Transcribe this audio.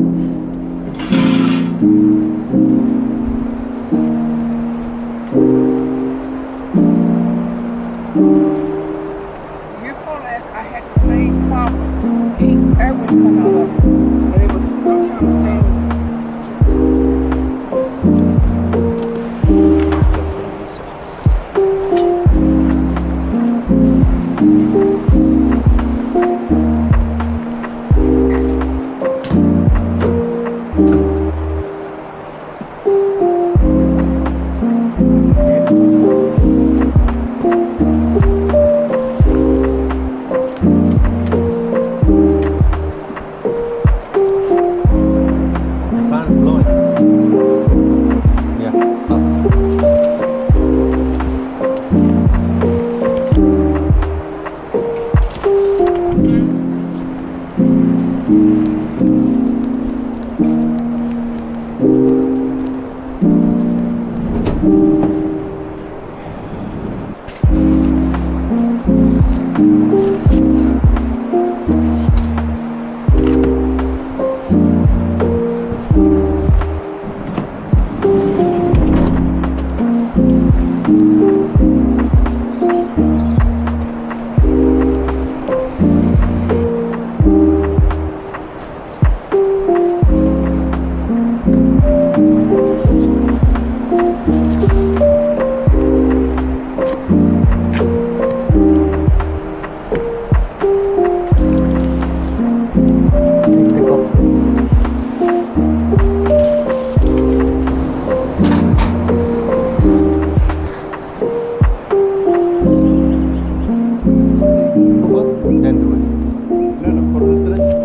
Year before last, I had the same problem. Air would come out of it, and it was some kind of thing. The fan is blowing. Yeah, stop. Take off. Then do it. No, no, for the cylinder.